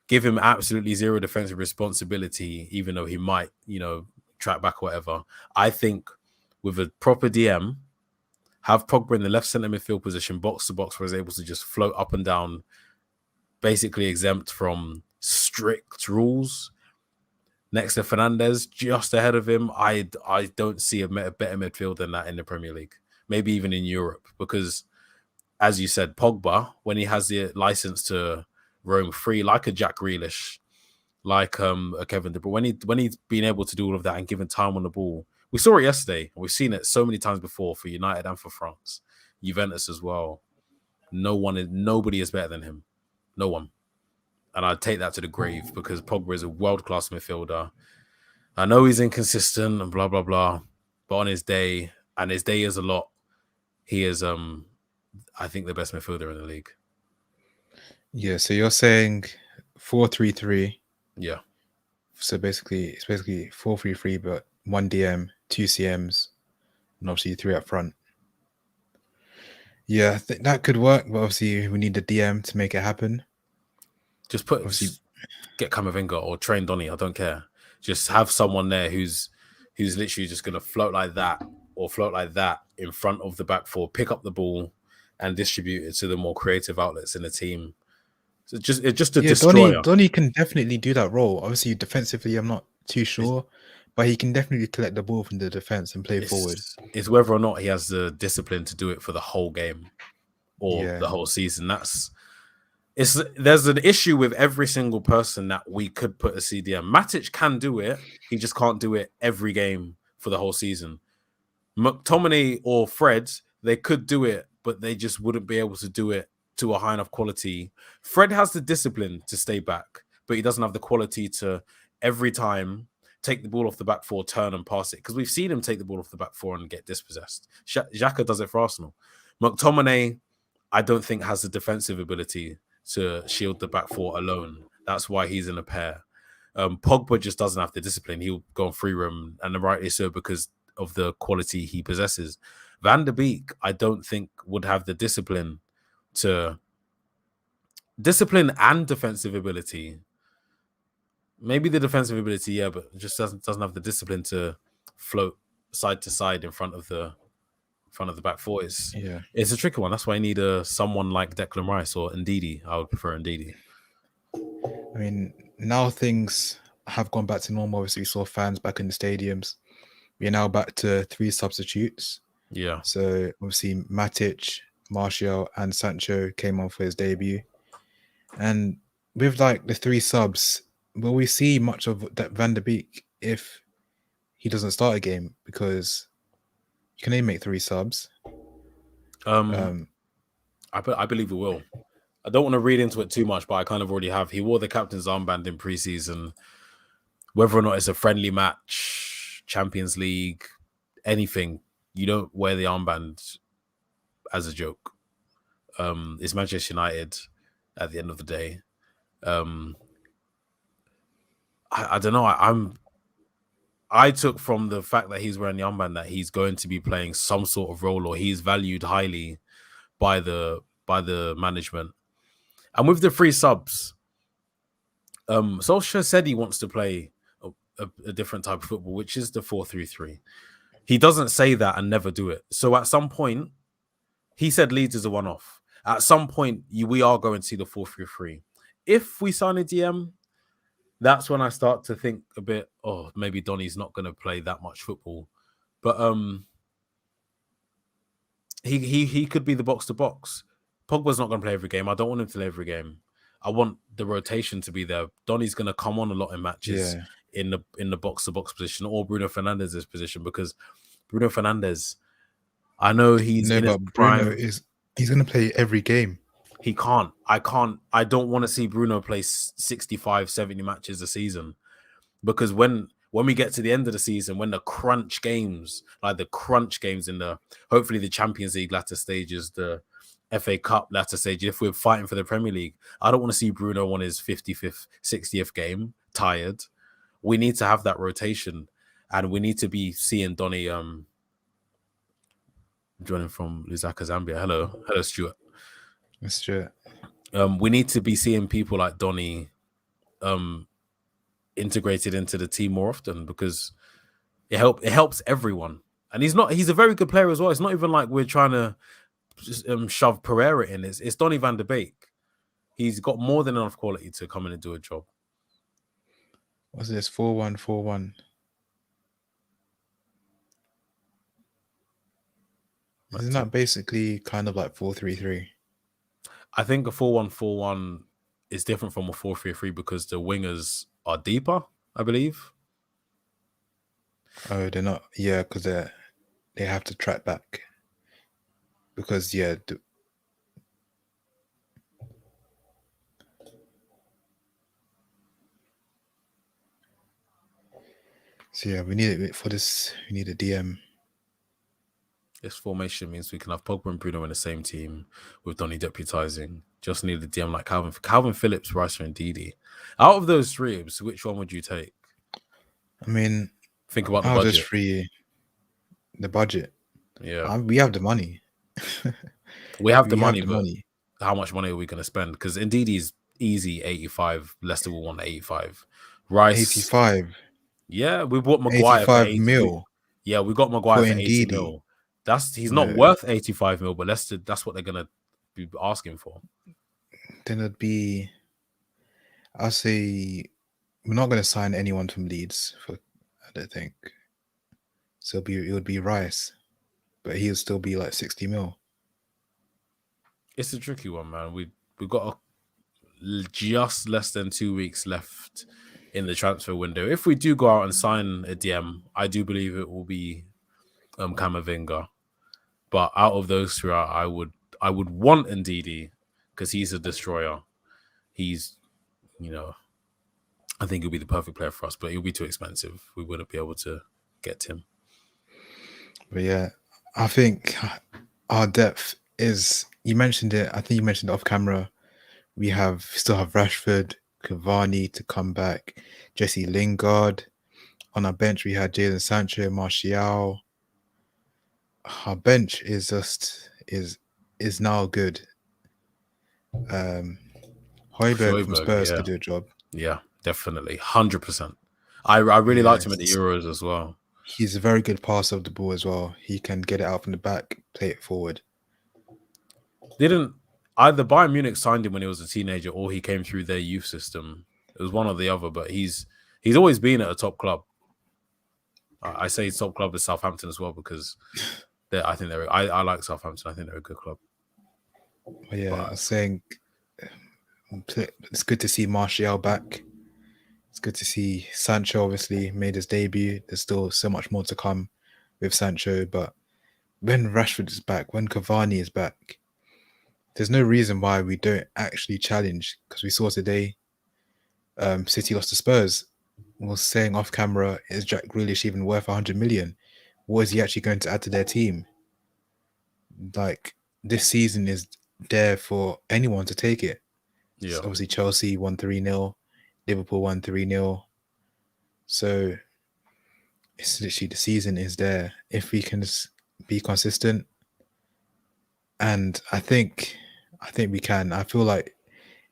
give him absolutely zero defensive responsibility, even though he might, track back or whatever. I think with a proper DM, have Pogba in the left centre midfield position, box to box, where he's able to just float up and down, basically exempt from strict rules. Next to Fernandes, just ahead of him, I don't see a better midfield than that in the Premier League, maybe even in Europe, because, as you said, Pogba, when he has the license to roam free, like a Jack Grealish, like a Kevin De Bruyne, when he's been able to do all of that and given time on the ball, we saw it yesterday, and we've seen it so many times before for United and for France, Juventus as well. Nobody is better than him. No one. And I'd take that to the grave, because Pogba is a world-class midfielder. I know he's inconsistent and blah, blah, blah. But on his day, and his day is a lot, he is, I think, the best midfielder in the league. Yeah, so you're saying 4-3-3. Yeah. So basically, it's basically 4-3-3, but one DM, two CMs, and obviously three up front. Yeah, I think that could work, but obviously we need a DM to make it happen. Obviously, Get Camavinga or train Donny. I don't care. Just have someone there who's literally just gonna float like that or float like that in front of the back four, pick up the ball and distribute it to the more creative outlets in the team. So it's just a yeah, Donny destroyer. Donny can definitely do that role. Obviously, defensively, I'm not too sure, but he can definitely collect the ball from the defense and play forward. It's whether or not he has the discipline to do it for the whole game or Yeah, the whole season. There's an issue with every single person that we could put a CDM. Matic can do it. He just can't do it every game for the whole season. McTominay or Fred, they could do it, but they just wouldn't be able to do it to a high enough quality. Fred has the discipline to stay back, but he doesn't have the quality to every time take the ball off the back four, turn and pass it. Because we've seen him take the ball off the back four and get dispossessed. Xhaka does it for Arsenal. McTominay, I don't think has the defensive ability to shield the back four alone. That's why he's in a pair. Pogba just doesn't have the discipline. He'll go on free roam, and rightly so because of the quality he possesses. Van der Beek, I don't think would have the discipline and defensive ability. Maybe the defensive ability, yeah, but just doesn't have the discipline to float side to side in front of the back four. It's a tricky one. That's why I need someone like Declan Rice or Ndidi. I would prefer Ndidi. I mean, now things have gone back to normal. Obviously, we saw fans back in the stadiums. We're now back to 3 substitutes. Yeah. So obviously Matic, Martial, and Sancho came on for his debut. And with like the 3 subs, will we see much of that Van der Beek if he doesn't start a game? Because you can only make 3 subs. I believe we will. I don't want to read into it too much, but I kind of already have. He wore the captain's armband in preseason. Whether or not it's a friendly match, Champions League, anything, you don't wear the armband as a joke. It's Manchester United at the end of the day. I don't know. I took from the fact that he's wearing the armband that he's going to be playing some sort of role, or he's valued highly by the management. And with the 3 subs, Solskjaer said he wants to play a different type of football, which is the 4-3-3. He doesn't say that and never do it. So at some point, he said Leeds is a one-off. At some point, we are going to see the 4-3-3. If we sign a DM, that's when I start to think a bit, maybe Donny's not going to play that much football. But he could be the box to box. Pogba's not going to play every game. I don't want him to play every game. I want the rotation to be there. Donny's going to come on a lot in matches in the box to box position or Bruno Fernandes's position, because Bruno Fernandes, I know he's in his prime. He's going to play every game. He can't. I don't want to see Bruno play 65, 70 matches a season, because when we get to the end of the season, when the crunch games in the, hopefully the Champions League latter stages, the FA Cup latter stage, if we're fighting for the Premier League, I don't want to see Bruno on his 55th, 60th game, tired. We need to have that rotation, and we need to be seeing Donny joining from Lusaka, Zambia. Hello, Stuart. Stuart. We need to be seeing people like Donny integrated into the team more often, because it helps everyone. And he's a very good player as well. It's not even like we're trying to just shove Pereira in. It's Donny van der Beek. He's got more than enough quality to come in and do a job. What's this? 4-1-4-1. Isn't that basically kind of like 4-3-3? I think a 4-1-4-1 is different from a 4-3-3 because the wingers are deeper, I believe. Oh, they're not. Yeah, because they have to track back. Because so yeah, we need it for this. We need a DM. This formation means we can have Pogba and Bruno in the same team with Donny deputizing. Just need a DM like Calvin Phillips, Rice, and Ndidi. Out of those three, which one would you take? I mean, Think about the out of those budget. three, the budget. Yeah, We have the money. we have the We have money, the but money. how much money are we going to spend? Because Ndidi's easy 85. Leicester will want 85. Rice, 85. yeah, we bought Maguire for 85 80. mil Yeah, we got Maguire for for 80 Ndidi. mil. He's not No. worth 85 mil, but Leicester, that's what they're going to be asking for. Then it'd be, I'll say, we're not going to sign anyone from Leeds, I don't think. So it would be Rice, but he'll still be like 60 mil. It's a tricky one, man. We've got just less than 2 weeks left in the transfer window. If we do go out and sign a DM, I do believe it will be Camavinga. But out of those three, I would want Ndidi because he's a destroyer. He's, I think he'll be the perfect player for us, but he'll be too expensive. We wouldn't be able to get him. But yeah, I think our depth is, you mentioned it, I think you mentioned it off camera. We still have Rashford, Cavani to come back, Jesse Lingard. On our bench, we had Jadon Sancho, Martial. Our bench is now good. Højbjerg from Spurs could do a job. Yeah, definitely. 100%. I really liked him at the Euros as well. He's a very good passer of the ball as well. He can get it out from the back, play it forward. Didn't either Bayern Munich signed him when he was a teenager or he came through their youth system. It was one or the other, but he's always been at a top club. I say top club is Southampton as well because I like Southampton. I think they're a good club. But yeah, I was saying it's good to see Martial back. It's good to see Sancho obviously made his debut. There's still so much more to come with Sancho, but when Rashford is back, when Cavani is back, there's no reason why we don't actually challenge, because we saw today City lost to Spurs. We were saying off camera, is Jack Grealish even worth 100 million? What is he actually going to add to their team? Like, this season is there for anyone to take it. Yeah. So obviously Chelsea won 3-0, Liverpool won 3-0. So it's literally, the season is there if we can be consistent. And I think we can. I feel like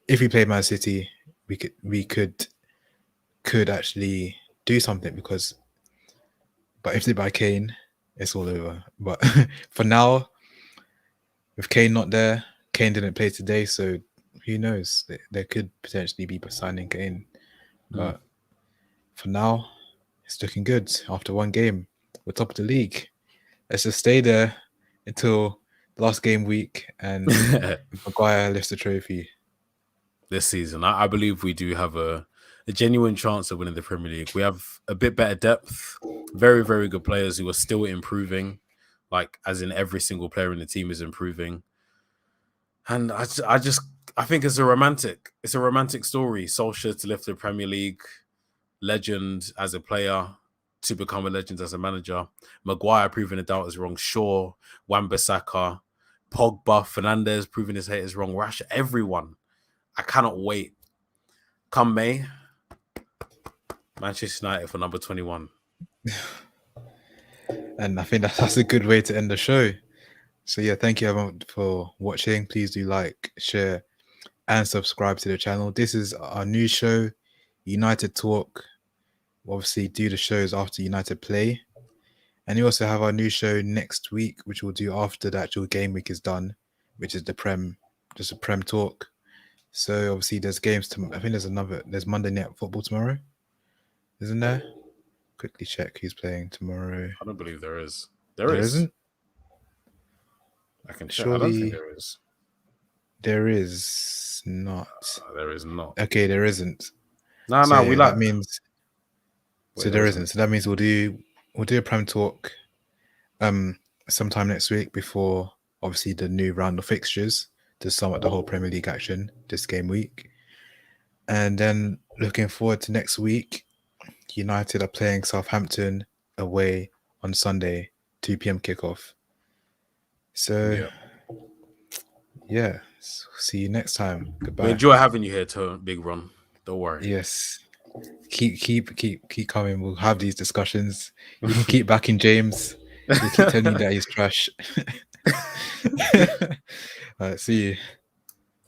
if we play Man City, we could actually do something, but if they buy Kane, it's all over. But for now, with Kane not there, Kane didn't play today, so who knows? There could potentially be signing Kane. But for now, it's looking good. After one game, we're top of the league. Let's just stay there until the last game week and Maguire lifts the trophy. This season, I believe we do have a genuine chance of winning the Premier League. We have a bit better depth, very, very good players who are still improving, like as in every single player in the team is improving. And I think it's a romantic story. Solskjaer to lift the Premier League, legend as a player to become a legend as a manager. Maguire proving a doubt is wrong. Shaw, Wan-Bissaka, Pogba, Fernandes proving his haters wrong. Rash, everyone. I cannot wait. Come May, Manchester United for number 21. And I think that's a good way to end the show. So yeah, thank you everyone for watching. Please do like, share, and subscribe to the channel. This is our new show, United Talk. We'll obviously do the shows after United play. And you also have our new show next week, which we'll do after the actual game week is done, which is the Prem, just a Prem Talk. So obviously there's games I think there's Monday Night Football tomorrow, isn't there? Quickly check who's playing tomorrow. I don't believe there is. There isn't? I can check. Surely, I don't think there is. There is not. There is not. Okay, there isn't. No, that means. So there isn't. So that means we'll do a Prem Talk sometime next week before obviously the new round of fixtures to sum up the whole Premier League action this game week. And then looking forward to next week, United are playing Southampton away on Sunday, 2 p.m. kickoff. So yeah, See you next time. We Goodbye. enjoy having you here, to Big Ron. Don't worry. Yes. Keep coming. We'll have these discussions. You can keep backing James. He'll keep telling you that he's trash. All right, see you.